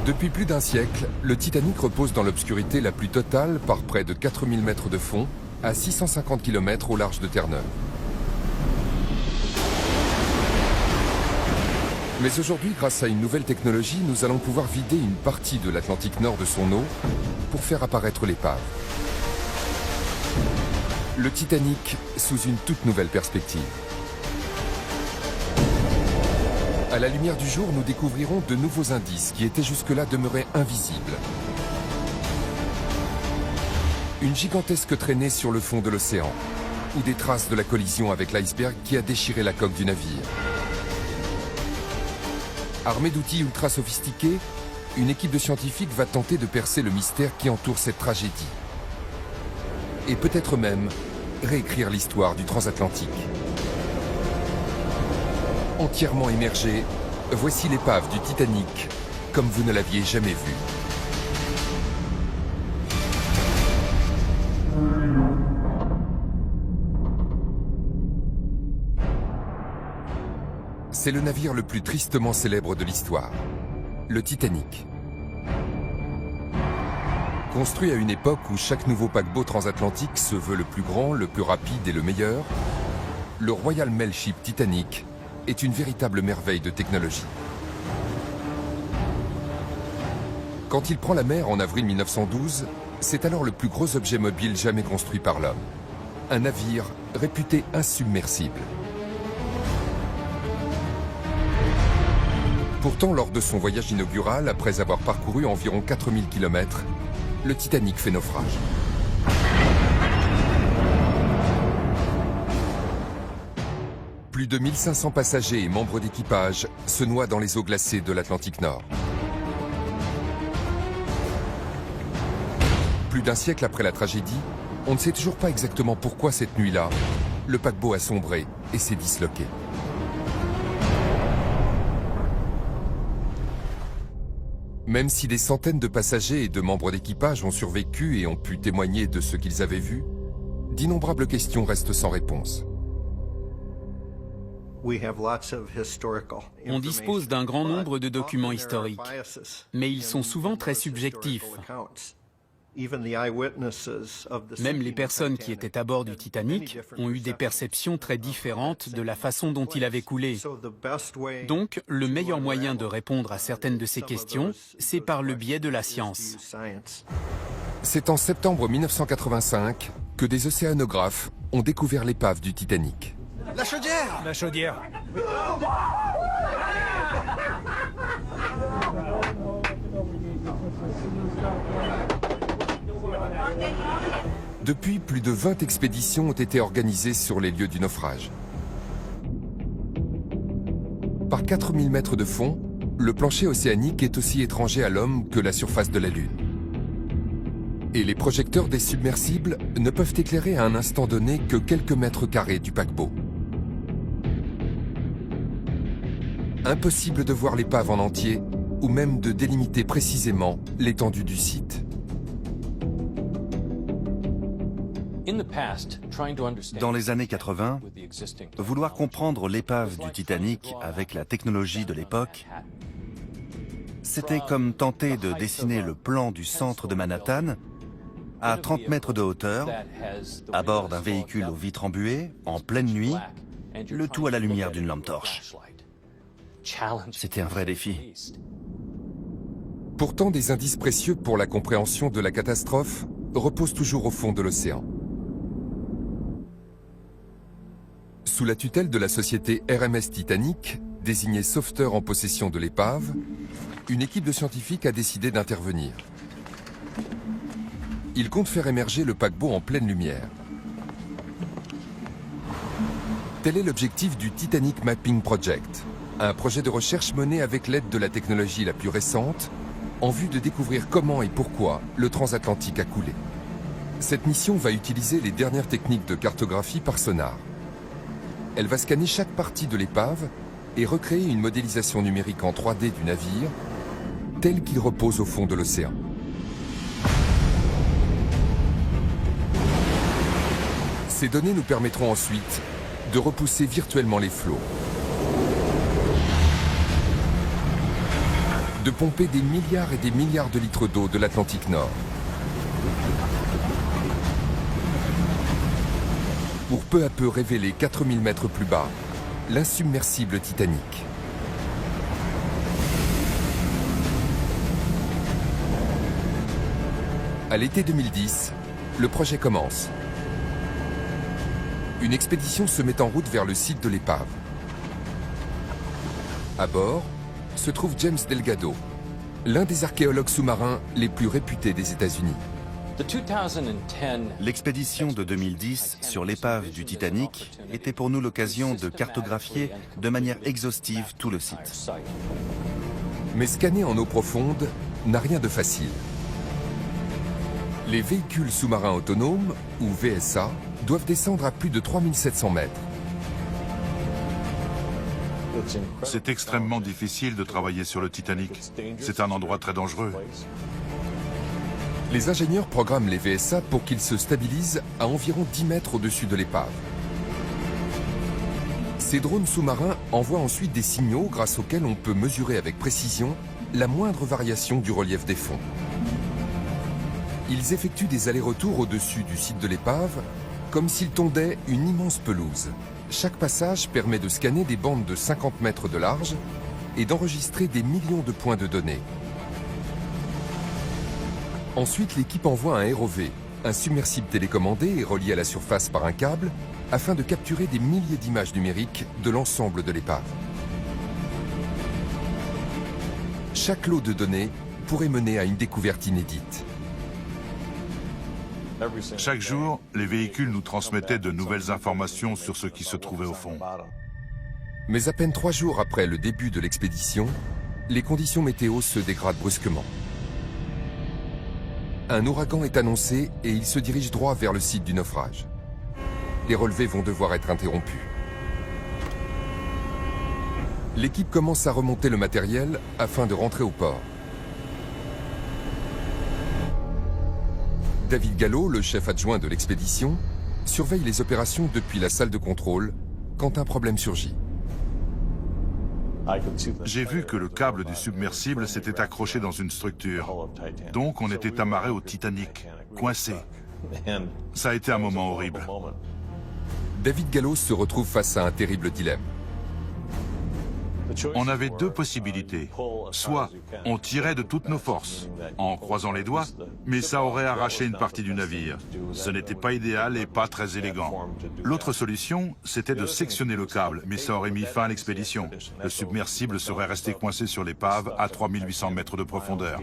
Depuis plus d'un siècle, le Titanic repose dans l'obscurité la plus totale par près de 4000 mètres de fond, à 650 km au large de Terre-Neuve. Mais aujourd'hui, grâce à une nouvelle technologie, nous allons pouvoir vider une partie de l'Atlantique Nord de son eau pour faire apparaître l'épave. Le Titanic sous une toute nouvelle perspective. À la lumière du jour, nous découvrirons de nouveaux indices qui étaient jusque-là demeurés invisibles. Une gigantesque traînée sur le fond de l'océan, ou des traces de la collision avec l'iceberg qui a déchiré la coque du navire. Armée d'outils ultra sophistiqués, une équipe de scientifiques va tenter de percer le mystère qui entoure cette tragédie. Et peut-être même réécrire l'histoire du transatlantique. Entièrement émergée, voici l'épave du Titanic, comme vous ne l'aviez jamais vue. C'est le navire le plus tristement célèbre de l'histoire, le Titanic. Construit à une époque où chaque nouveau paquebot transatlantique se veut le plus grand, le plus rapide et le meilleur, le Royal Mail Ship Titanic est une véritable merveille de technologie. Quand il prend la mer en avril 1912, c'est alors le plus gros objet mobile jamais construit par l'homme. Un navire réputé insubmersible. Pourtant, lors de son voyage inaugural, après avoir parcouru environ 4000 km, le Titanic fait naufrage. Plus de 1500 passagers et membres d'équipage se noient dans les eaux glacées de l'Atlantique Nord. Plus d'un siècle après la tragédie, on ne sait toujours pas exactement pourquoi cette nuit-là, le paquebot a sombré et s'est disloqué. Même si des centaines de passagers et de membres d'équipage ont survécu et ont pu témoigner de ce qu'ils avaient vu, d'innombrables questions restent sans réponse. On dispose d'un grand nombre de documents historiques, mais ils sont souvent très subjectifs. Même les personnes qui étaient à bord du Titanic ont eu des perceptions très différentes de la façon dont il avait coulé. Donc, le meilleur moyen de répondre à certaines de ces questions, c'est par le biais de la science. C'est en septembre 1985 que des océanographes ont découvert l'épave du Titanic. La chaudière! La chaudière. Depuis, plus de 20 expéditions ont été organisées sur les lieux du naufrage. Par 4000 mètres de fond, le plancher océanique est aussi étranger à l'homme que la surface de la Lune. Et les projecteurs des submersibles ne peuvent éclairer à un instant donné que quelques mètres carrés du paquebot. Impossible de voir l'épave en entier, ou même de délimiter précisément l'étendue du site. Dans les années 80, vouloir comprendre l'épave du Titanic avec la technologie de l'époque, c'était comme tenter de dessiner le plan du centre de Manhattan à 30 mètres de hauteur, à bord d'un véhicule aux vitres embuées, en pleine nuit, le tout à la lumière d'une lampe torche. C'était un vrai défi. Pourtant, des indices précieux pour la compréhension de la catastrophe reposent toujours au fond de l'océan. Sous la tutelle de la société RMS Titanic, désignée sauveteur en possession de l'épave, une équipe de scientifiques a décidé d'intervenir. Ils comptent faire émerger le paquebot en pleine lumière. Tel est l'objectif du Titanic Mapping Project, un projet de recherche mené avec l'aide de la technologie la plus récente, en vue de découvrir comment et pourquoi le transatlantique a coulé. Cette mission va utiliser les dernières techniques de cartographie par sonar. Elle va scanner chaque partie de l'épave et recréer une modélisation numérique en 3D du navire, tel qu'il repose au fond de l'océan. Ces données nous permettront ensuite de repousser virtuellement les flots. de pomper des milliards et des milliards de litres d'eau de l'Atlantique Nord. Pour peu à peu révéler 4000 mètres plus bas, l'insubmersible Titanic. À l'été 2010, le projet commence. Une expédition se met en route vers le site de l'épave. À bord se trouve James Delgado, l'un des archéologues sous-marins les plus réputés des États-Unis. L'expédition de 2010 sur l'épave du Titanic était pour nous l'occasion de cartographier de manière exhaustive tout le site. Mais scanner en eau profonde n'a rien de facile. Les véhicules sous-marins autonomes, ou VSA, doivent descendre à plus de 3700 mètres. C'est extrêmement difficile de travailler sur le Titanic. C'est un endroit très dangereux. Les ingénieurs programment les VSA pour qu'ils se stabilisent à environ 10 mètres au-dessus de l'épave. Ces drones sous-marins envoient ensuite des signaux grâce auxquels on peut mesurer avec précision la moindre variation du relief des fonds. Ils effectuent des allers-retours au-dessus du site de l'épave, comme s'ils tondaient une immense pelouse. Chaque passage permet de scanner des bandes de 50 mètres de large et d'enregistrer des millions de points de données. Ensuite, l'équipe envoie un ROV, un submersible télécommandé et relié à la surface par un câble, afin de capturer des milliers d'images numériques de l'ensemble de l'épave. Chaque lot de données pourrait mener à une découverte inédite. Chaque jour, les véhicules nous transmettaient de nouvelles informations sur ce qui se trouvait au fond. Mais à peine 3 jours après le début de l'expédition, les conditions météo se dégradent brusquement. Un ouragan est annoncé et il se dirige droit vers le site du naufrage. Les relevés vont devoir être interrompus. L'équipe commence à remonter le matériel afin de rentrer au port. David Gallo, le chef adjoint de l'expédition, surveille les opérations depuis la salle de contrôle quand un problème surgit. J'ai vu que le câble du submersible s'était accroché dans une structure. Donc on était amarré au Titanic, coincé. Ça a été un moment horrible. David Gallo se retrouve face à un terrible dilemme. On avait deux possibilités. Soit on tirait de toutes nos forces, en croisant les doigts, mais ça aurait arraché une partie du navire. Ce n'était pas idéal et pas très élégant. L'autre solution, c'était de sectionner le câble, mais ça aurait mis fin à l'expédition. Le submersible serait resté coincé sur l'épave à 3800 mètres de profondeur.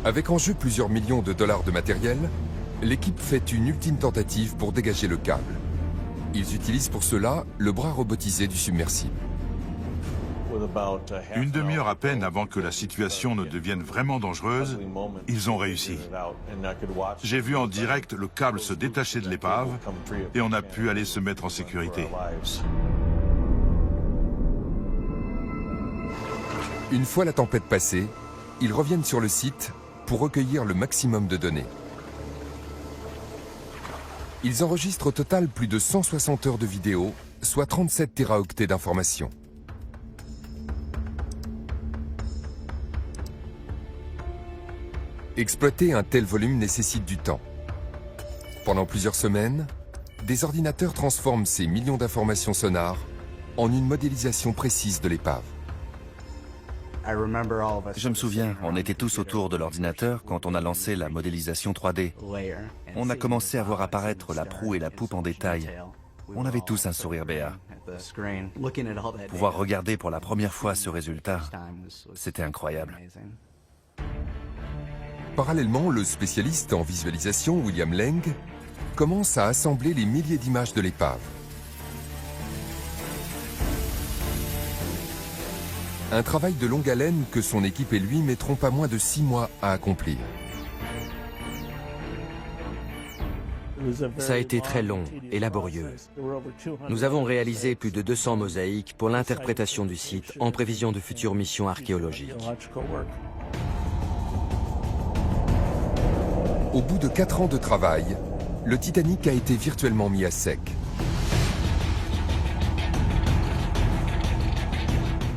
Avec en jeu plusieurs millions de dollars de matériel, l'équipe fait une ultime tentative pour dégager le câble. Ils utilisent pour cela le bras robotisé du submersible. Une demi-heure à peine avant que la situation ne devienne vraiment dangereuse, ils ont réussi. J'ai vu en direct le câble se détacher de l'épave et on a pu aller se mettre en sécurité. Une fois la tempête passée, ils reviennent sur le site pour recueillir le maximum de données. Ils enregistrent au total plus de 160 heures de vidéo, soit 37 téraoctets d'informations. Exploiter un tel volume nécessite du temps. Pendant plusieurs semaines, des ordinateurs transforment ces millions d'informations sonores en une modélisation précise de l'épave. Je me souviens, on était tous autour de l'ordinateur quand on a lancé la modélisation 3D. On a commencé à voir apparaître la proue et la poupe en détail. On avait tous un sourire béat. Pouvoir regarder pour la première fois ce résultat, c'était incroyable. Parallèlement, le spécialiste en visualisation William Leng commence à assembler les milliers d'images de l'épave. Un travail de longue haleine que son équipe et lui mettront pas moins de 6 mois à accomplir. Ça a été très long et laborieux. Nous avons réalisé plus de 200 mosaïques pour l'interprétation du site en prévision de futures missions archéologiques. Au bout de 4 ans de travail, le Titanic a été virtuellement mis à sec.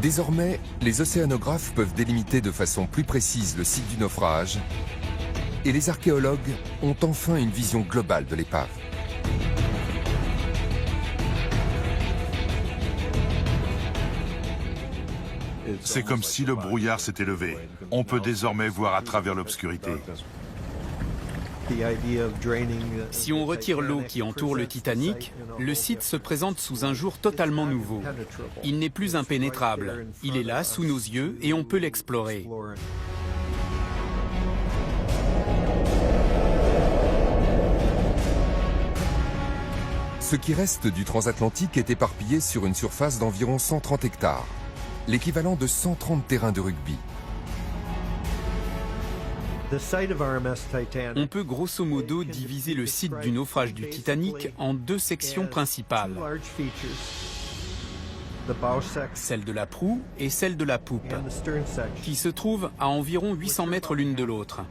Désormais, les océanographes peuvent délimiter de façon plus précise le site du naufrage et les archéologues ont enfin une vision globale de l'épave. C'est comme si le brouillard s'était levé. On peut désormais voir à travers l'obscurité. Si on retire l'eau qui entoure le Titanic, le site se présente sous un jour totalement nouveau. Il n'est plus impénétrable. Il est là, sous nos yeux, et on peut l'explorer. Ce qui reste du transatlantique est éparpillé sur une surface d'environ 130 hectares, l'équivalent de 130 terrains de rugby. On peut grosso modo diviser le site du naufrage du Titanic en deux sections principales, celle de la proue et celle de la poupe, qui se trouvent à environ 800 mètres l'une de l'autre.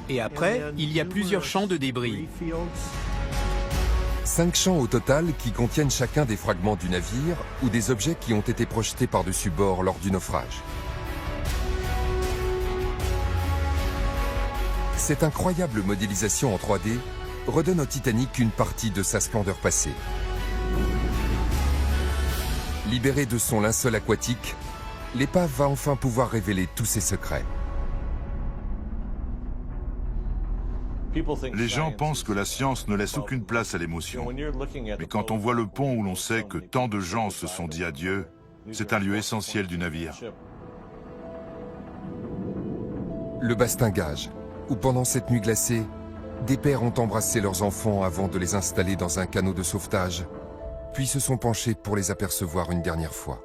Et après, il y a plusieurs champs de débris. 5 champs au total qui contiennent chacun des fragments du navire ou des objets qui ont été projetés par-dessus bord lors du naufrage. Cette incroyable modélisation en 3D redonne au Titanic une partie de sa splendeur passée. Libérée de son linceul aquatique, l'épave va enfin pouvoir révéler tous ses secrets. Les gens pensent que la science ne laisse aucune place à l'émotion. Mais quand on voit le pont où l'on sait que tant de gens se sont dit adieu, c'est un lieu essentiel du navire. Le bastingage, où pendant cette nuit glacée, des pères ont embrassé leurs enfants avant de les installer dans un canot de sauvetage, puis se sont penchés pour les apercevoir une dernière fois.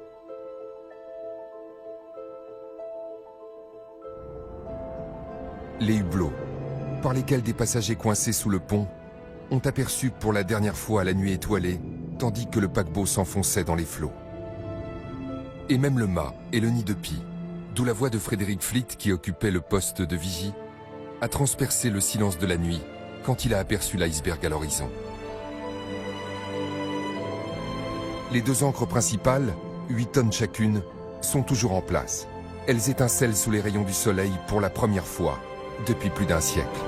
Les hublots, par lesquels des passagers coincés sous le pont ont aperçu pour la dernière fois la nuit étoilée, tandis que le paquebot s'enfonçait dans les flots. Et même le mât et le nid de pie, d'où la voix de Frédéric Fleet qui occupait le poste de vigie, a transpercé le silence de la nuit quand il a aperçu l'iceberg à l'horizon. Les 2 ancres principales, 8 tonnes chacune, sont toujours en place. Elles étincellent sous les rayons du soleil pour la première fois depuis plus d'1 siècle.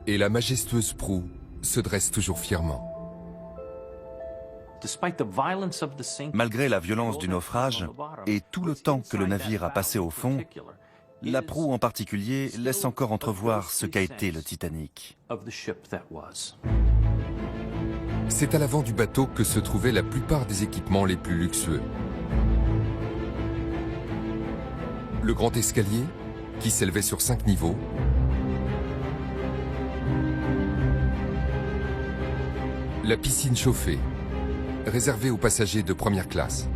Et la majestueuse proue se dresse toujours fièrement. Malgré la violence du naufrage et tout le temps que le navire a passé au fond, la proue en particulier laisse encore entrevoir ce qu'a été le Titanic. C'est à l'avant du bateau que se trouvaient la plupart des équipements les plus luxueux. Le grand escalier, qui s'élevait sur 5 niveaux, la piscine chauffée, réservée aux passagers de première classe,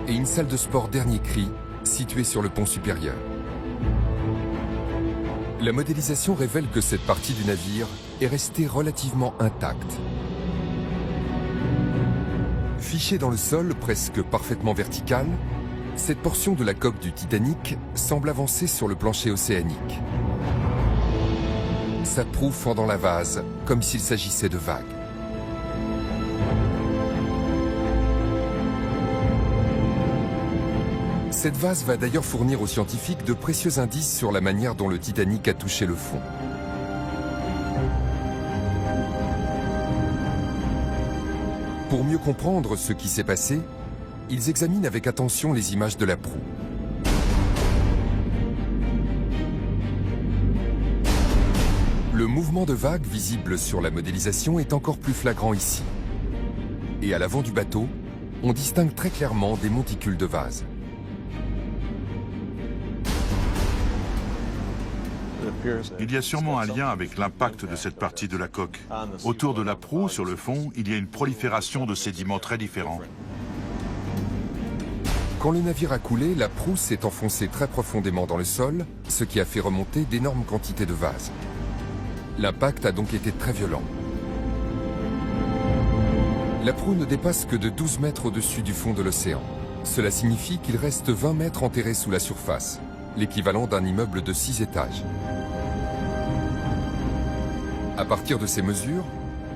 et une salle de sport dernier cri, située sur le pont supérieur. La modélisation révèle que cette partie du navire est restée relativement intacte. Fichée dans le sol, presque parfaitement verticale, cette portion de la coque du Titanic semble avancer sur le plancher océanique. Sa proue fendant la vase, comme s'il s'agissait de vagues. Cette vase va d'ailleurs fournir aux scientifiques de précieux indices sur la manière dont le Titanic a touché le fond. Pour mieux comprendre ce qui s'est passé, ils examinent avec attention les images de la proue. Le mouvement de vagues visible sur la modélisation est encore plus flagrant ici. Et à l'avant du bateau, on distingue très clairement des monticules de vase. Il y a sûrement un lien avec l'impact de cette partie de la coque. Autour de la proue, sur le fond, il y a une prolifération de sédiments très différents. Quand le navire a coulé, la proue s'est enfoncée très profondément dans le sol, ce qui a fait remonter d'énormes quantités de vase. L'impact a donc été très violent. La proue ne dépasse que de 12 mètres au-dessus du fond de l'océan. Cela signifie qu'il reste 20 mètres enterrés sous la surface, l'équivalent d'un immeuble de 6 étages. À partir de ces mesures,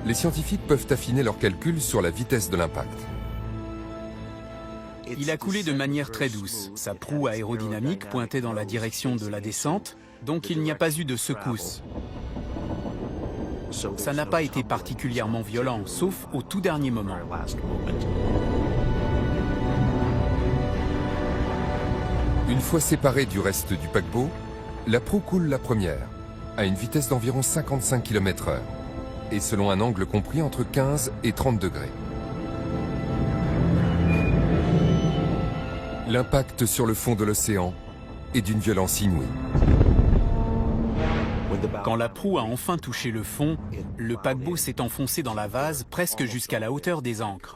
les scientifiques peuvent affiner leurs calculs sur la vitesse de l'impact. Il a coulé de manière très douce. Sa proue aérodynamique pointait dans la direction de la descente, donc il n'y a pas eu de secousse. Ça n'a pas été particulièrement violent, sauf au tout dernier moment. Une fois séparée du reste du paquebot, la proue coule la première, à une vitesse d'environ 55 km/h, et selon un angle compris entre 15 et 30 degrés. L'impact sur le fond de l'océan est d'une violence inouïe. Quand la proue a enfin touché le fond, le paquebot s'est enfoncé dans la vase presque jusqu'à la hauteur des ancres.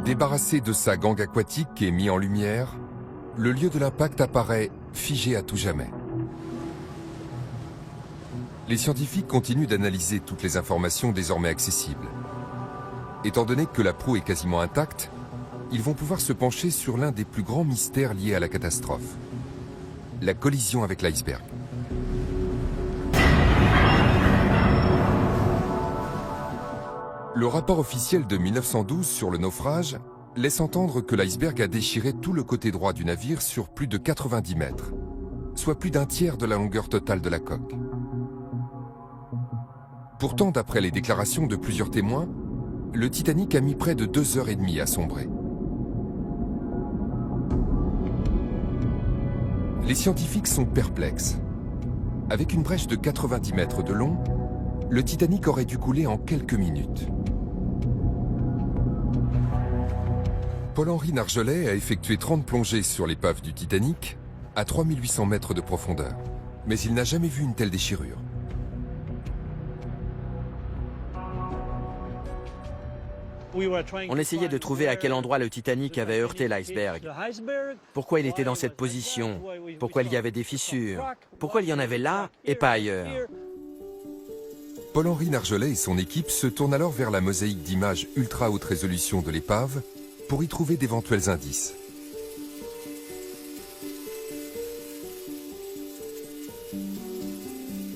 Débarrassé de sa gangue aquatique et mis en lumière, le lieu de l'impact apparaît figé à tout jamais. Les scientifiques continuent d'analyser toutes les informations désormais accessibles. Étant donné que la proue est quasiment intacte, ils vont pouvoir se pencher sur l'un des plus grands mystères liés à la catastrophe. La collision avec l'iceberg. Le rapport officiel de 1912 sur le naufrage laisse entendre que l'iceberg a déchiré tout le côté droit du navire sur plus de 90 mètres, soit plus d'un tiers de la longueur totale de la coque. Pourtant, d'après les déclarations de plusieurs témoins, le Titanic a mis près de 2h30 à sombrer. Les scientifiques sont perplexes. Avec une brèche de 90 mètres de long, le Titanic aurait dû couler en quelques minutes. Paul-Henri Nargeolet a effectué 30 plongées sur l'épave du Titanic à 3800 mètres de profondeur, mais il n'a jamais vu une telle déchirure. On essayait de trouver à quel endroit le Titanic avait heurté l'iceberg. Pourquoi il était dans cette position? Pourquoi il y avait des fissures? Pourquoi il y en avait là et pas ailleurs? Paul-Henri Nargeolet et son équipe se tournent alors vers la mosaïque d'images ultra haute résolution de l'épave pour y trouver d'éventuels indices.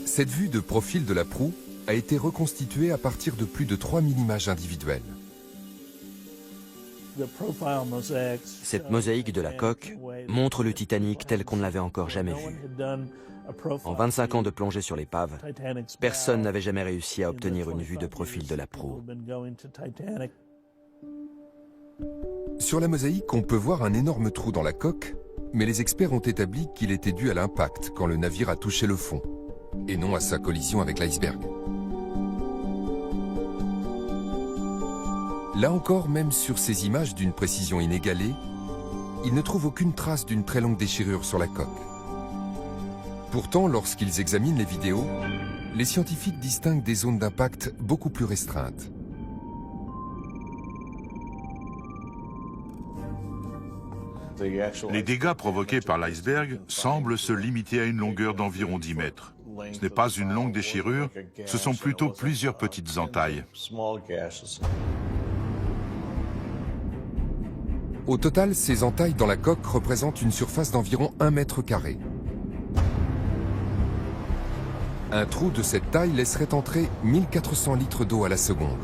Cette vue de profil de la proue a été reconstituée à partir de plus de 3000 images individuelles. Cette mosaïque de la coque montre le Titanic tel qu'on ne l'avait encore jamais vu. En 25 ans de plongée sur l'épave, personne n'avait jamais réussi à obtenir une vue de profil de la proue. Sur la mosaïque, on peut voir un énorme trou dans la coque, mais les experts ont établi qu'il était dû à l'impact quand le navire a touché le fond, et non à sa collision avec l'iceberg. Là encore, même sur ces images d'une précision inégalée, ils ne trouvent aucune trace d'une très longue déchirure sur la coque. Pourtant, lorsqu'ils examinent les vidéos, les scientifiques distinguent des zones d'impact beaucoup plus restreintes. Les dégâts provoqués par l'iceberg semblent se limiter à une longueur d'environ 10 mètres. Ce n'est pas une longue déchirure, ce sont plutôt plusieurs petites entailles. Au total, ces entailles dans la coque représentent une surface d'environ 1 mètre carré. Un trou de cette taille laisserait entrer 1400 litres d'eau à la seconde.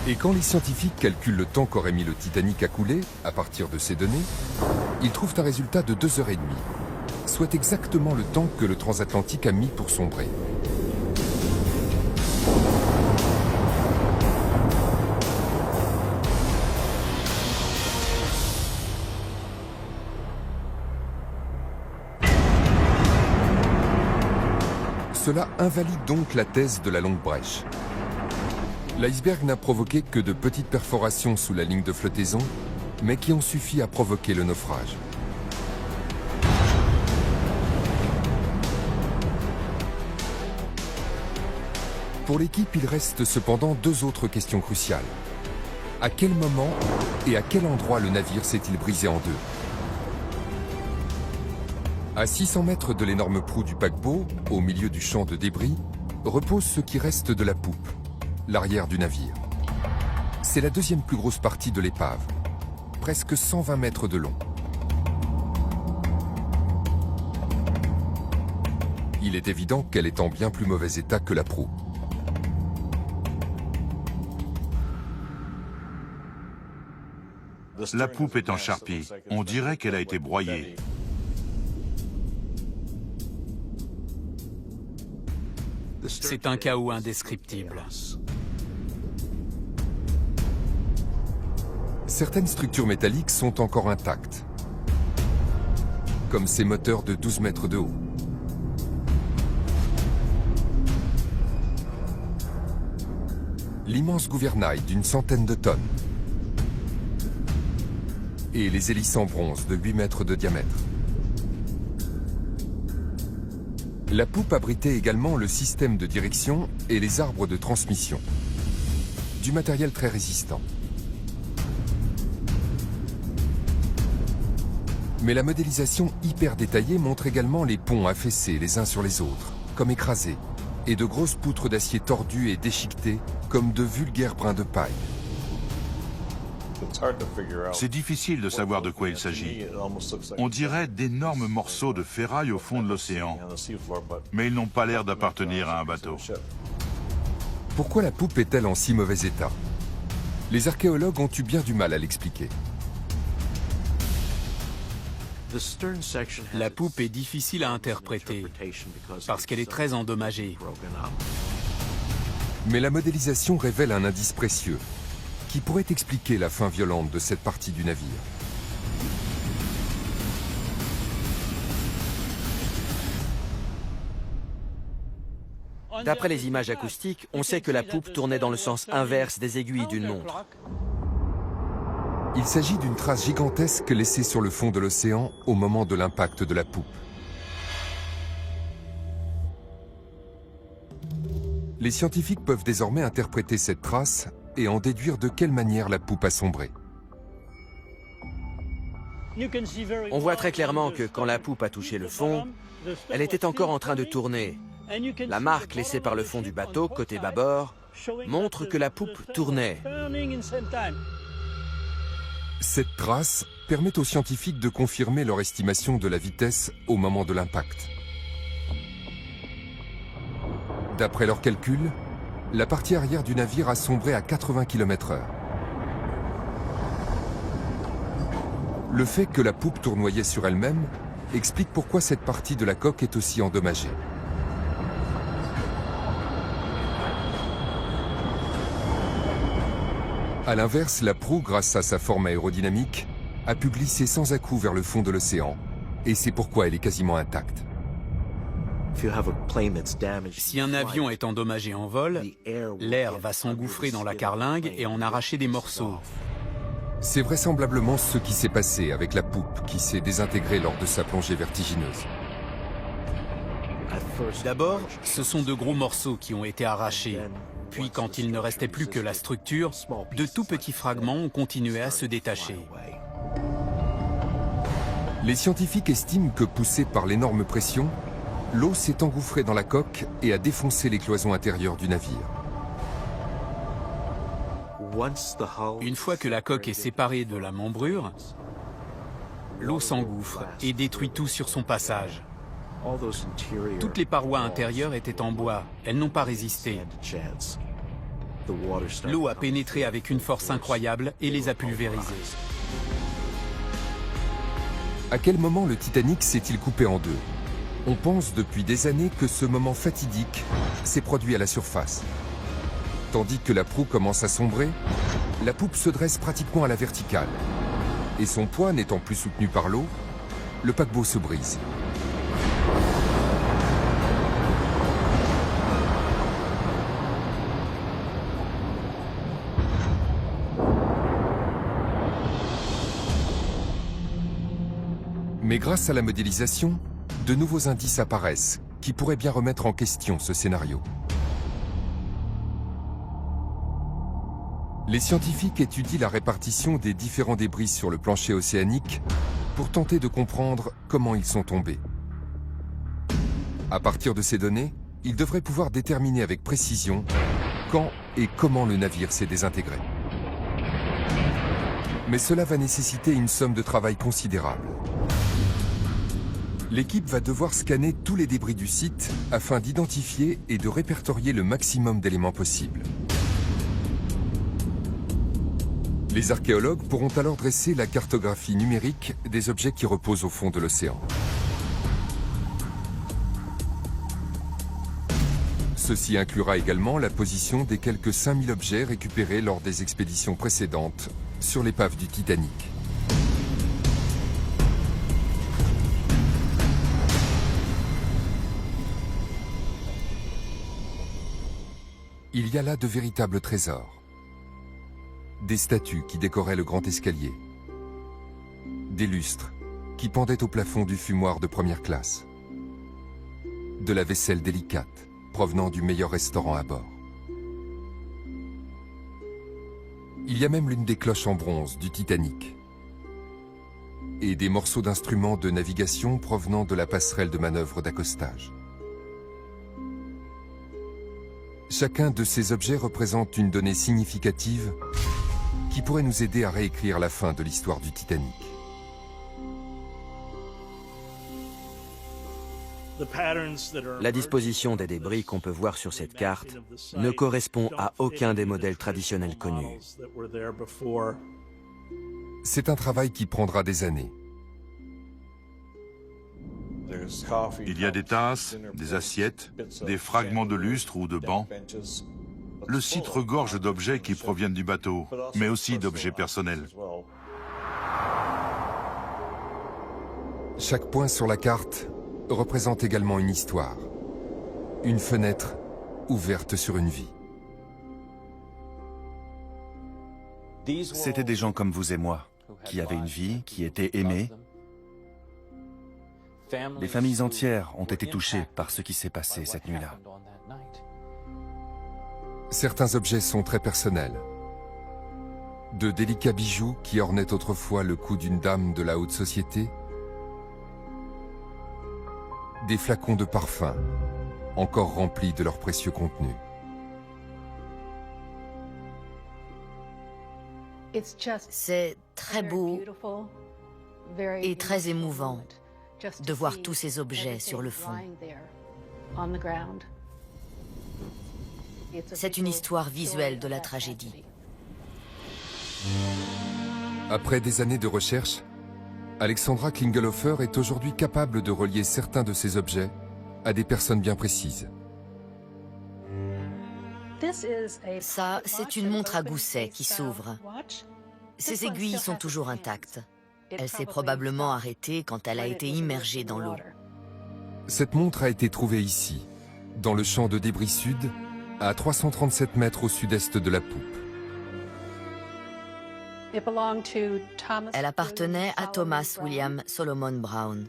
Et quand les scientifiques calculent le temps qu'aurait mis le Titanic à couler, à partir de ces données, ils trouvent un résultat de 2h30, soit exactement le temps que le transatlantique a mis pour sombrer. Cela invalide donc la thèse de la longue brèche. L'iceberg n'a provoqué que de petites perforations sous la ligne de flottaison, mais qui ont suffi à provoquer le naufrage. Pour l'équipe, il reste cependant deux autres questions cruciales. À quel moment et à quel endroit le navire s'est-il brisé en deux? À 600 mètres de l'énorme proue du paquebot, au milieu du champ de débris, repose ce qui reste de la poupe, l'arrière du navire. C'est la deuxième plus grosse partie de l'épave. presque 120 mètres de long. Il est évident qu'elle est en bien plus mauvais état que la proue. La poupe est en charpie. On dirait qu'elle a été broyée. C'est un chaos indescriptible. Certaines structures métalliques sont encore intactes, comme ces moteurs de 12 mètres de haut. L'immense gouvernail d'une centaine de tonnes et les hélices en bronze de 8 mètres de diamètre. La poupe abritait également le système de direction et les arbres de transmission. Du matériel très résistant. Mais la modélisation hyper détaillée montre également les ponts affaissés les uns sur les autres, comme écrasés, et de grosses poutres d'acier tordues et déchiquetées, comme de vulgaires brins de paille. C'est difficile de savoir de quoi il s'agit. On dirait d'énormes morceaux de ferraille au fond de l'océan, mais ils n'ont pas l'air d'appartenir à un bateau. Pourquoi la poupe est-elle en si mauvais état? Les archéologues ont eu bien du mal à l'expliquer. La poupe est difficile à interpréter parce qu'elle est très endommagée. Mais la modélisation révèle un indice précieux qui pourrait expliquer la fin violente de cette partie du navire. D'après les images acoustiques, on sait que la poupe tournait dans le sens inverse des aiguilles d'une montre. Il s'agit d'une trace gigantesque laissée sur le fond de l'océan au moment de l'impact de la poupe. Les scientifiques peuvent désormais interpréter cette trace et en déduire de quelle manière la poupe a sombré. On voit très clairement que quand la poupe a touché le fond, elle était encore en train de tourner. La marque laissée par le fond du bateau, côté bâbord, montre que la poupe tournait. Cette trace permet aux scientifiques de confirmer leur estimation de la vitesse au moment de l'impact. D'après leurs calculs, la partie arrière du navire a sombré à 80 km/h. Le fait que la poupe tournoyait sur elle-même explique pourquoi cette partie de la coque est aussi endommagée. A l'inverse, la proue, grâce à sa forme aérodynamique, a pu glisser sans à-coups vers le fond de l'océan, et c'est pourquoi elle est quasiment intacte. Si un avion est endommagé en vol, l'air va s'engouffrer dans la carlingue et en arracher des morceaux. C'est vraisemblablement ce qui s'est passé avec la poupe qui s'est désintégrée lors de sa plongée vertigineuse. D'abord, ce sont de gros morceaux qui ont été arrachés. Puis, quand il ne restait plus que la structure, de tout petits fragments ont continué à se détacher. Les scientifiques estiment que, poussée par l'énorme pression, l'eau s'est engouffrée dans la coque et a défoncé les cloisons intérieures du navire. Une fois que la coque est séparée de la membrure, l'eau s'engouffre et détruit tout sur son passage. Toutes les parois intérieures étaient en bois, elles n'ont pas résisté. L'eau a pénétré avec une force incroyable et les a pulvérisées. À quel moment le Titanic s'est-il coupé en deux? On pense depuis des années que ce moment fatidique s'est produit à la surface. Tandis que la proue commence à sombrer, la poupe se dresse pratiquement à la verticale. Et son poids n'étant plus soutenu par l'eau, le paquebot se brise. Mais grâce à la modélisation, de nouveaux indices apparaissent qui pourraient bien remettre en question ce scénario. Les scientifiques étudient la répartition des différents débris sur le plancher océanique pour tenter de comprendre comment ils sont tombés. À partir de ces données, ils devraient pouvoir déterminer avec précision quand et comment le navire s'est désintégré. Mais cela va nécessiter une somme de travail considérable. L'équipe va devoir scanner tous les débris du site afin d'identifier et de répertorier le maximum d'éléments possibles. Les archéologues pourront alors dresser la cartographie numérique des objets qui reposent au fond de l'océan. Ceci inclura également la position des quelques 5000 objets récupérés lors des expéditions précédentes sur l'épave du Titanic. Il y a là de véritables trésors. Des statues qui décoraient le grand escalier. Des lustres qui pendaient au plafond du fumoir de première classe. De la vaisselle délicate provenant du meilleur restaurant à bord. Il y a même l'une des cloches en bronze du Titanic. Et des morceaux d'instruments de navigation provenant de la passerelle de manœuvre d'accostage. Chacun de ces objets représente une donnée significative qui pourrait nous aider à réécrire la fin de l'histoire du Titanic. La disposition des débris qu'on peut voir sur cette carte ne correspond à aucun des modèles traditionnels connus. C'est un travail qui prendra des années. Il y a des tasses, des assiettes, des fragments de lustres ou de bancs. Le site regorge d'objets qui proviennent du bateau, mais aussi d'objets personnels. Chaque point sur la carte représente également une histoire. Une fenêtre ouverte sur une vie. C'était des gens comme vous et moi, qui avaient une vie, qui étaient aimés. Les familles entières ont été touchées par ce qui s'est passé cette nuit-là. Certains objets sont très personnels. De délicats bijoux qui ornaient autrefois le cou d'une dame de la haute société. Des flacons de parfum, encore remplis de leur précieux contenu. C'est très beau et très émouvant de voir tous ces objets sur le fond. C'est une histoire visuelle de la tragédie. Après des années de recherche, Alexandra Klingelhofer est aujourd'hui capable de relier certains de ces objets à des personnes bien précises. Ça, c'est une montre à gousset qui s'ouvre. Ses aiguilles sont toujours intactes. Elle s'est probablement arrêtée quand elle a été immergée dans l'eau. Cette montre a été trouvée ici, dans le champ de débris sud, à 337 mètres au sud-est de la poupe. Elle appartenait à Thomas William Solomon Brown.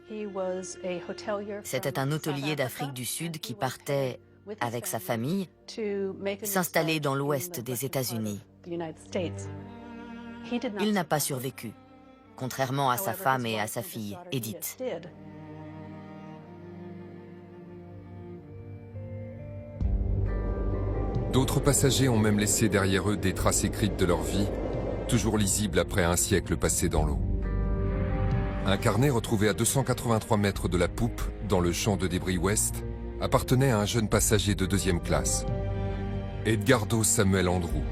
C'était un hôtelier d'Afrique du Sud qui partait, avec sa famille, s'installer dans l'ouest des États-Unis. Il n'a pas survécu, contrairement à sa femme et à sa fille, Edith. D'autres passagers ont même laissé derrière eux des traces écrites de leur vie, toujours lisibles après un siècle passé dans l'eau. Un carnet retrouvé à 283 mètres de la poupe, dans le champ de débris ouest, appartenait à un jeune passager de 2e classe, Edgardo Samuel Andrew.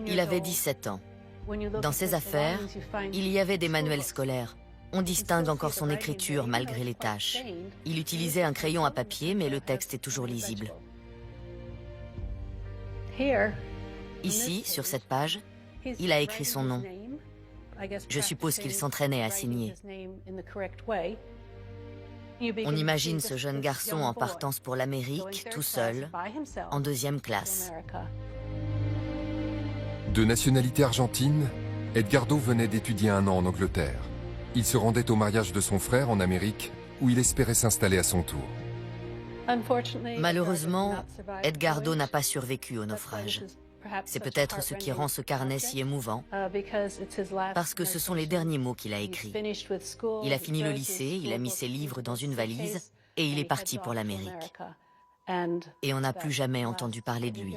Il avait 17 ans. Dans ses affaires, il y avait des manuels scolaires. On distingue encore son écriture malgré les taches. Il utilisait un crayon à papier, mais le texte est toujours lisible. Ici, sur cette page, il a écrit son nom. Je suppose qu'il s'entraînait à signer. On imagine ce jeune garçon en partance pour l'Amérique, tout seul, en 2e classe. De nationalité argentine, Edgardo venait d'étudier 1 an en Angleterre. Il se rendait au mariage de son frère en Amérique, où il espérait s'installer à son tour. Malheureusement, Edgardo n'a pas survécu au naufrage. C'est peut-être ce qui rend ce carnet si émouvant, parce que ce sont les derniers mots qu'il a écrits. Il a fini le lycée, il a mis ses livres dans une valise et il est parti pour l'Amérique. Et on n'a plus jamais entendu parler de lui.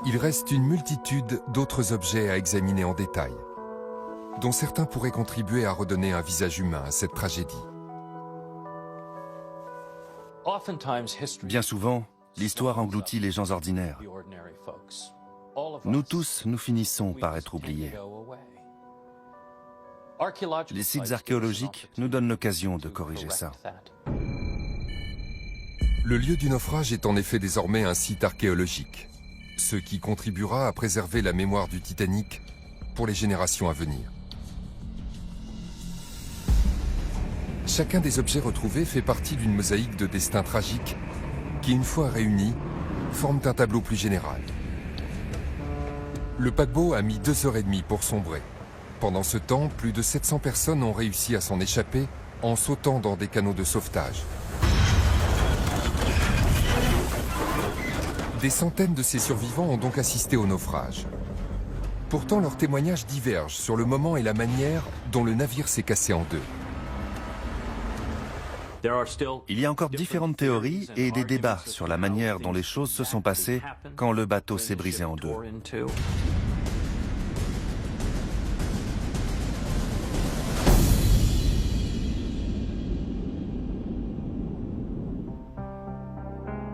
Il reste une multitude d'autres objets à examiner en détail, dont certains pourraient contribuer à redonner un visage humain à cette tragédie. Bien souvent, l'histoire engloutit les gens ordinaires. Nous tous, nous finissons par être oubliés. Les sites archéologiques nous donnent l'occasion de corriger ça. Le lieu du naufrage est en effet désormais un site archéologique, ce qui contribuera à préserver la mémoire du Titanic pour les générations à venir. Chacun des objets retrouvés fait partie d'une mosaïque de destins tragiques qui, une fois réunis, forment un tableau plus général. Le paquebot a mis 2h30 pour sombrer. Pendant ce temps, plus de 700 personnes ont réussi à s'en échapper en sautant dans des canaux de sauvetage. Des centaines de ces survivants ont donc assisté au naufrage. Pourtant, leurs témoignages divergent sur le moment et la manière dont le navire s'est cassé en deux. Il y a encore différentes théories et des débats sur la manière dont les choses se sont passées quand le bateau s'est brisé en deux.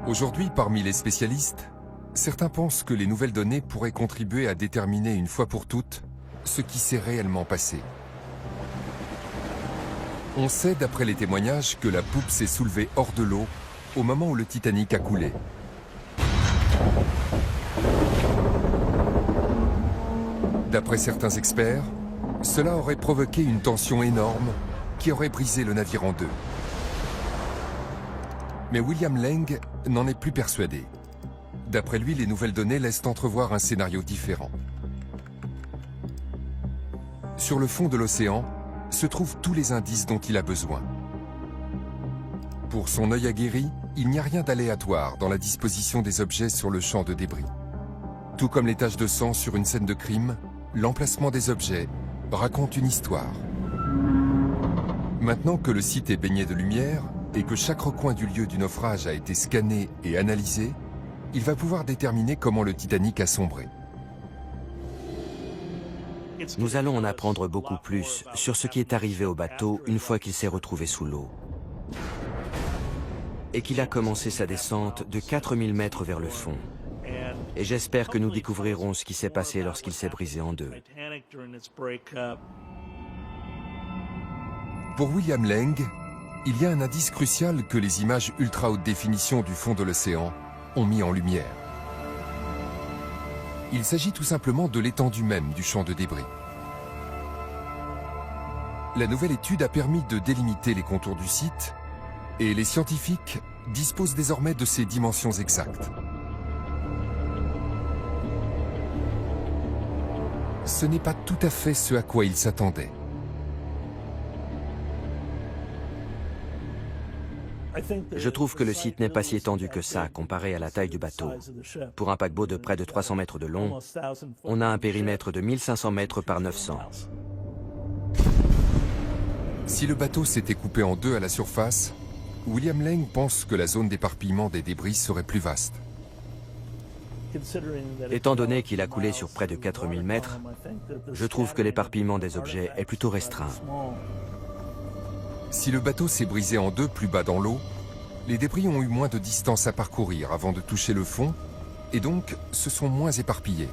Aujourd'hui, parmi les spécialistes, certains pensent que les nouvelles données pourraient contribuer à déterminer une fois pour toutes ce qui s'est réellement passé. On sait, d'après les témoignages, que la poupe s'est soulevée hors de l'eau au moment où le Titanic a coulé. D'après certains experts, cela aurait provoqué une tension énorme qui aurait brisé le navire en deux. Mais William Laing n'en est plus persuadé. D'après lui, les nouvelles données laissent entrevoir un scénario différent. Sur le fond de l'océan se trouvent tous les indices dont il a besoin. Pour son œil aguerri, il n'y a rien d'aléatoire dans la disposition des objets sur le champ de débris. Tout comme les taches de sang sur une scène de crime, l'emplacement des objets raconte une histoire. Maintenant que le site est baigné de lumière et que chaque recoin du lieu du naufrage a été scanné et analysé, il va pouvoir déterminer comment le Titanic a sombré. Nous allons en apprendre beaucoup plus sur ce qui est arrivé au bateau une fois qu'il s'est retrouvé sous l'eau et qu'il a commencé sa descente de 4000 mètres vers le fond. Et j'espère que nous découvrirons ce qui s'est passé lorsqu'il s'est brisé en deux. Pour William Laing, il y a un indice crucial que les images ultra haute définition du fond de l'océan ont mis en lumière. Il s'agit tout simplement de l'étendue même du champ de débris. La nouvelle étude a permis de délimiter les contours du site et les scientifiques disposent désormais de ses dimensions exactes. Ce n'est pas tout à fait ce à quoi ils s'attendaient. Je trouve que le site n'est pas si étendu que ça comparé à la taille du bateau. Pour un paquebot de près de 300 mètres de long, on a un périmètre de 1500 mètres par 900. Si le bateau s'était coupé en deux à la surface, William Laing pense que la zone d'éparpillement des débris serait plus vaste. Étant donné qu'il a coulé sur près de 4000 mètres, je trouve que l'éparpillement des objets est plutôt restreint. Si le bateau s'est brisé en deux plus bas dans l'eau, les débris ont eu moins de distance à parcourir avant de toucher le fond et donc se sont moins éparpillés.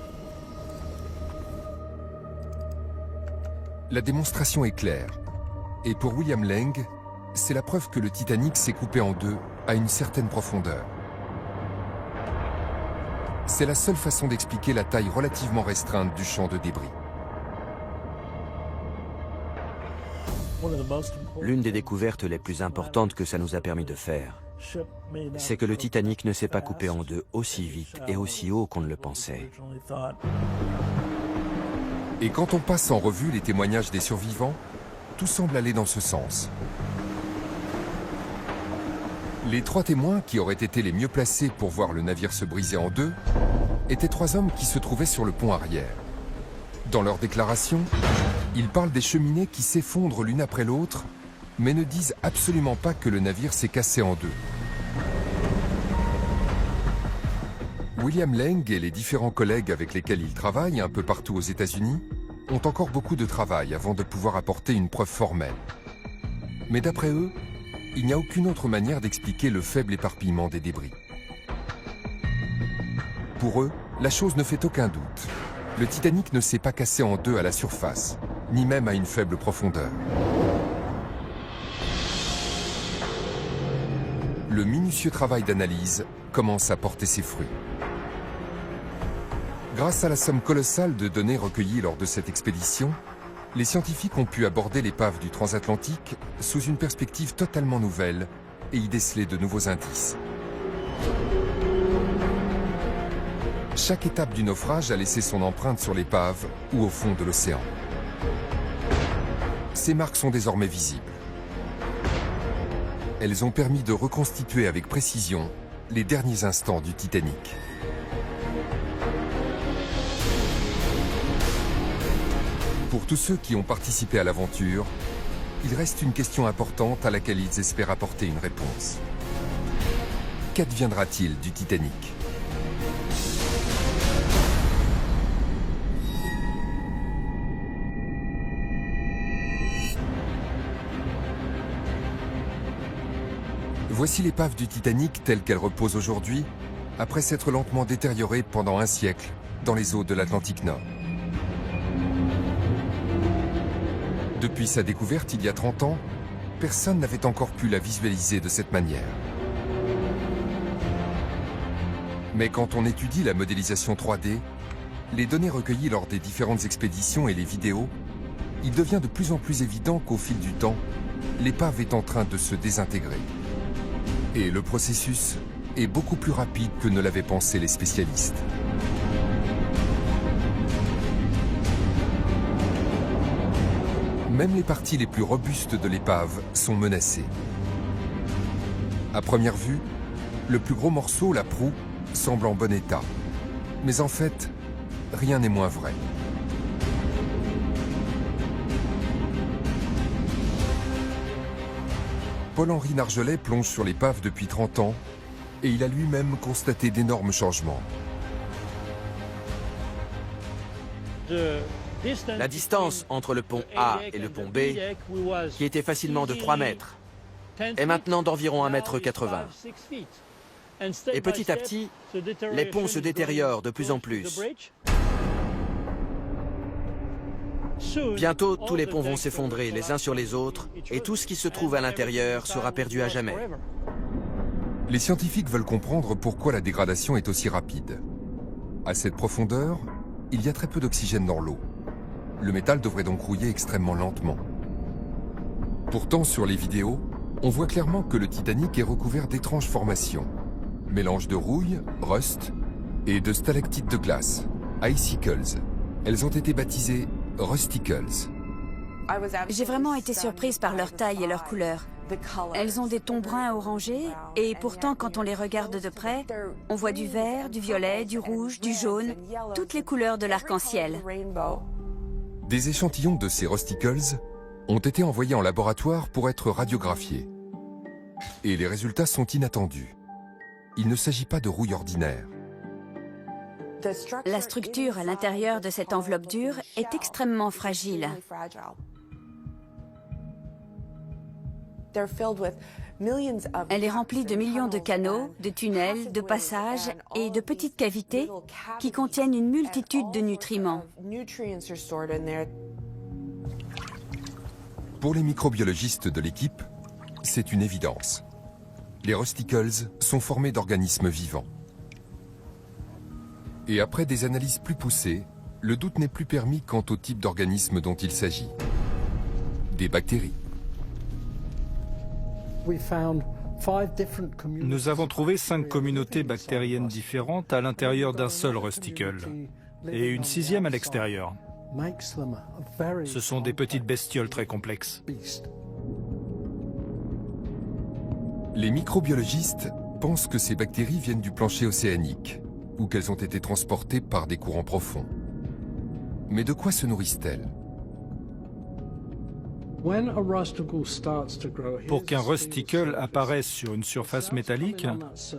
La démonstration est claire. Et pour William Laing, c'est la preuve que le Titanic s'est coupé en deux à une certaine profondeur. C'est la seule façon d'expliquer la taille relativement restreinte du champ de débris. L'une des découvertes les plus importantes que ça nous a permis de faire, c'est que le Titanic ne s'est pas coupé en deux aussi vite et aussi haut qu'on ne le pensait. Et quand on passe en revue les témoignages des survivants, tout semble aller dans ce sens. Les trois témoins qui auraient été les mieux placés pour voir le navire se briser en deux étaient trois hommes qui se trouvaient sur le pont arrière. Dans leur déclaration, ils parlent des cheminées qui s'effondrent l'une après l'autre mais ne disent absolument pas que le navire s'est cassé en deux. William Laing et les différents collègues avec lesquels il travaille un peu partout aux États-Unis ont encore beaucoup de travail avant de pouvoir apporter une preuve formelle. Mais d'après eux, il n'y a aucune autre manière d'expliquer le faible éparpillement des débris. Pour eux, la chose ne fait aucun doute. Le Titanic ne s'est pas cassé en deux à la surface, ni même à une faible profondeur. Le minutieux travail d'analyse commence à porter ses fruits. Grâce à la somme colossale de données recueillies lors de cette expédition, les scientifiques ont pu aborder l'épave du transatlantique sous une perspective totalement nouvelle et y déceler de nouveaux indices. Chaque étape du naufrage a laissé son empreinte sur l'épave ou au fond de l'océan. Ces marques sont désormais visibles. Elles ont permis de reconstituer avec précision les derniers instants du Titanic. Pour tous ceux qui ont participé à l'aventure, il reste une question importante à laquelle ils espèrent apporter une réponse. Qu'adviendra-t-il du Titanic ? Voici l'épave du Titanic telle qu'elle repose aujourd'hui, après s'être lentement détériorée pendant un siècle dans les eaux de l'Atlantique Nord. Depuis sa découverte il y a 30 ans, personne n'avait encore pu la visualiser de cette manière. Mais quand on étudie la modélisation 3D, les données recueillies lors des différentes expéditions et les vidéos, il devient de plus en plus évident qu'au fil du temps, l'épave est en train de se désintégrer. Et le processus est beaucoup plus rapide que ne l'avaient pensé les spécialistes. Même les parties les plus robustes de l'épave sont menacées. À première vue, le plus gros morceau, la proue, semble en bon état. Mais en fait, rien n'est moins vrai. Paul-Henri Nargelet plonge sur l'épave depuis 30 ans et il a lui-même constaté d'énormes changements. La distance entre le pont A et le pont B, qui était facilement de 3 mètres, est maintenant d'environ 1,80 m. Et petit à petit, les ponts se détériorent de plus en plus. Bientôt, tous les ponts vont s'effondrer les uns sur les autres et tout ce qui se trouve à l'intérieur sera perdu à jamais. Les scientifiques veulent comprendre pourquoi la dégradation est aussi rapide. À cette profondeur, il y a très peu d'oxygène dans l'eau. Le métal devrait donc rouiller extrêmement lentement. Pourtant, sur les vidéos, on voit clairement que le Titanic est recouvert d'étranges formations. Mélange de rouille, rust et de stalactites de glace, icicles. Elles ont été baptisées rusticles. J'ai vraiment été surprise par leur taille et leur couleur. Elles ont des tons bruns orangés et pourtant quand on les regarde de près, on voit du vert, du violet, du rouge, du jaune, toutes les couleurs de l'arc-en-ciel. Des échantillons de ces rusticles ont été envoyés en laboratoire pour être radiographiés. Et les résultats sont inattendus. Il ne s'agit pas de rouille ordinaire. La structure à l'intérieur de cette enveloppe dure est extrêmement fragile. Elle est remplie de millions de canaux, de tunnels, de passages et de petites cavités qui contiennent une multitude de nutriments. Pour les microbiologistes de l'équipe, c'est une évidence. Les rusticles sont formés d'organismes vivants. Et après des analyses plus poussées, le doute n'est plus permis quant au type d'organisme dont il s'agit. Des bactéries. Nous avons trouvé 5 communautés bactériennes différentes à l'intérieur d'un seul rusticle et une 6e à l'extérieur. Ce sont des petites bestioles très complexes. Les microbiologistes pensent que ces bactéries viennent du plancher océanique ou qu'elles ont été transportées par des courants profonds. Mais de quoi se nourrissent-elles? Pour qu'un rusticle apparaisse sur une surface métallique,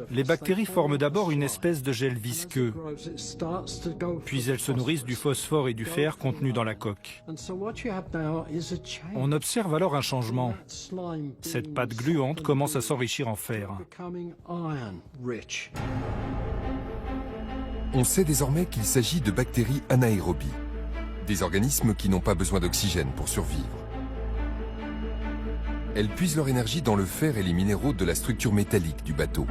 les bactéries forment d'abord une espèce de gel visqueux, puis elles se nourrissent du phosphore et du fer contenus dans la coque. On observe alors un changement. Cette pâte gluante commence à s'enrichir en fer. On sait désormais qu'il s'agit de bactéries anaérobies, des organismes qui n'ont pas besoin d'oxygène pour survivre. Elles puisent leur énergie dans le fer et les minéraux de la structure métallique du bateau.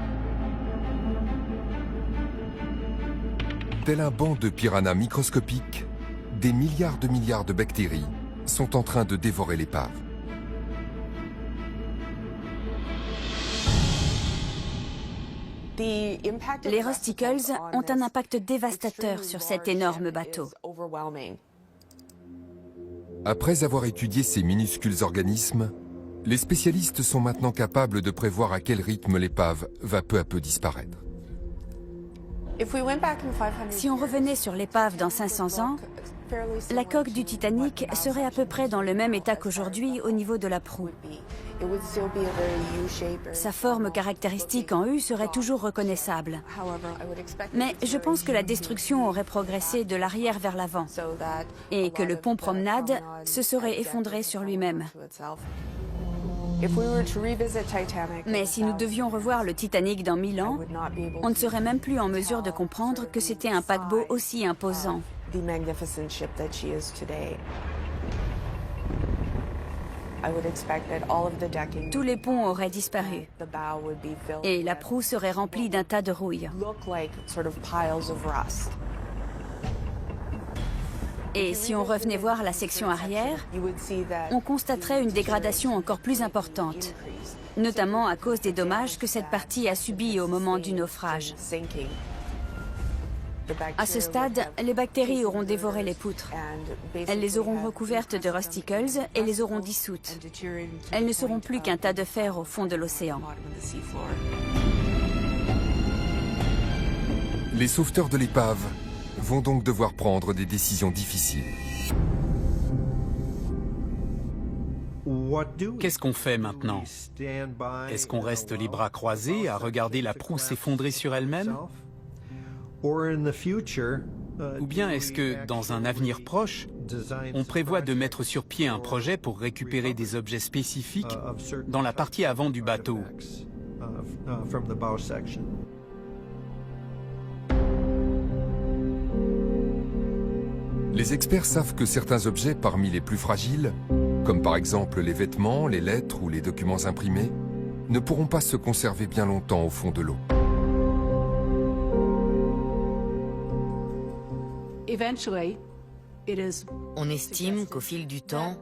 Tel un banc de piranhas microscopiques, des milliards de bactéries sont en train de dévorer l'épave. Les rusticles ont un impact dévastateur sur cet énorme bateau. Après avoir étudié ces minuscules organismes, les spécialistes sont maintenant capables de prévoir à quel rythme l'épave va peu à peu disparaître. Si on revenait sur l'épave dans 500 ans, la coque du Titanic serait à peu près dans le même état qu'aujourd'hui au niveau de la proue. Sa forme caractéristique en U serait toujours reconnaissable. Mais je pense que la destruction aurait progressé de l'arrière vers l'avant et que le pont promenade se serait effondré sur lui-même. Mais si nous devions revoir le Titanic dans 1000 ans, on ne serait même plus en mesure de comprendre que c'était un paquebot aussi imposant. Tous les ponts auraient disparu et la proue serait remplie d'un tas de rouille. Et si on revenait voir la section arrière, on constaterait une dégradation encore plus importante, notamment à cause des dommages que cette partie a subis au moment du naufrage. À ce stade, les bactéries auront dévoré les poutres. Elles les auront recouvertes de rusticles et les auront dissoutes. Elles ne seront plus qu'un tas de fer au fond de l'océan. Les sauveteurs de l'épave vont donc devoir prendre des décisions difficiles. Qu'est-ce qu'on fait maintenant? Est-ce qu'on reste les bras croisés à regarder la proue s'effondrer sur elle-même? Ou bien est-ce que, dans un avenir proche, on prévoit de mettre sur pied un projet pour récupérer des objets spécifiques dans la partie avant du bateau? Les experts savent que certains objets parmi les plus fragiles, comme par exemple les vêtements, les lettres ou les documents imprimés, ne pourront pas se conserver bien longtemps au fond de l'eau. On estime qu'au fil du temps,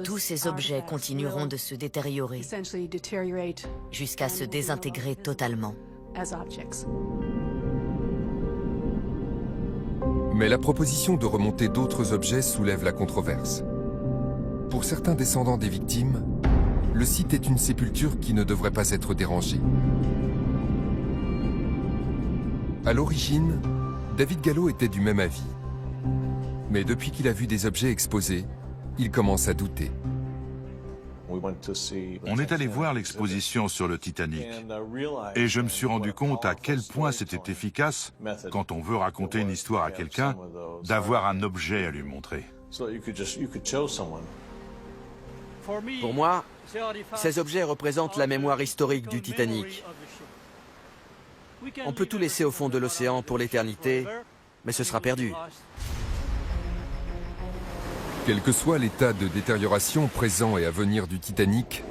tous ces objets continueront de se détériorer jusqu'à se désintégrer totalement. Mais la proposition de remonter d'autres objets soulève la controverse. Pour certains descendants des victimes, le site est une sépulture qui ne devrait pas être dérangée. À l'origine, David Gallo était du même avis. Mais depuis qu'il a vu des objets exposés, il commence à douter. On est allé voir l'exposition sur le Titanic et je me suis rendu compte à quel point c'était efficace, quand on veut raconter une histoire à quelqu'un, d'avoir un objet à lui montrer. Pour moi, ces objets représentent la mémoire historique du Titanic. On peut tout laisser au fond de l'océan pour l'éternité, mais ce sera perdu. Quel que soit l'état de détérioration présent et à venir du Titanic,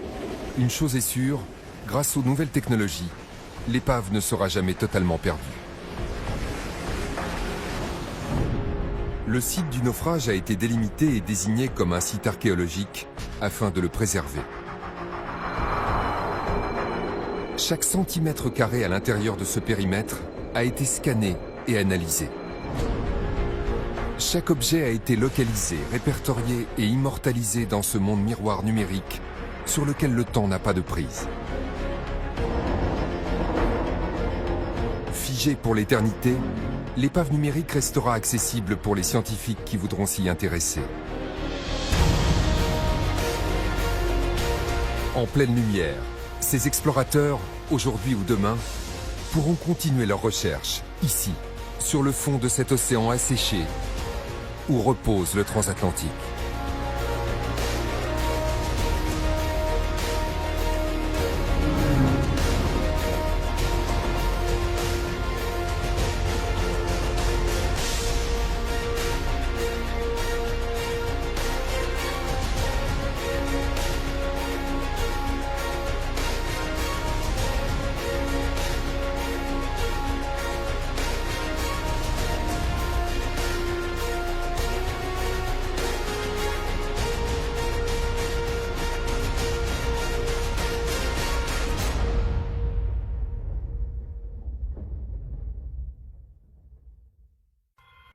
une chose est sûre, grâce aux nouvelles technologies, l'épave ne sera jamais totalement perdue. Le site du naufrage a été délimité et désigné comme un site archéologique afin de le préserver. Chaque centimètre carré à l'intérieur de ce périmètre a été scanné et analysé. Chaque objet a été localisé, répertorié et immortalisé dans ce monde miroir numérique sur lequel le temps n'a pas de prise. Figée pour l'éternité, l'épave numérique restera accessible pour les scientifiques qui voudront s'y intéresser. En pleine lumière, ces explorateurs, aujourd'hui ou demain, pourront continuer leurs recherches, ici, sur le fond de cet océan asséché, où repose le transatlantique.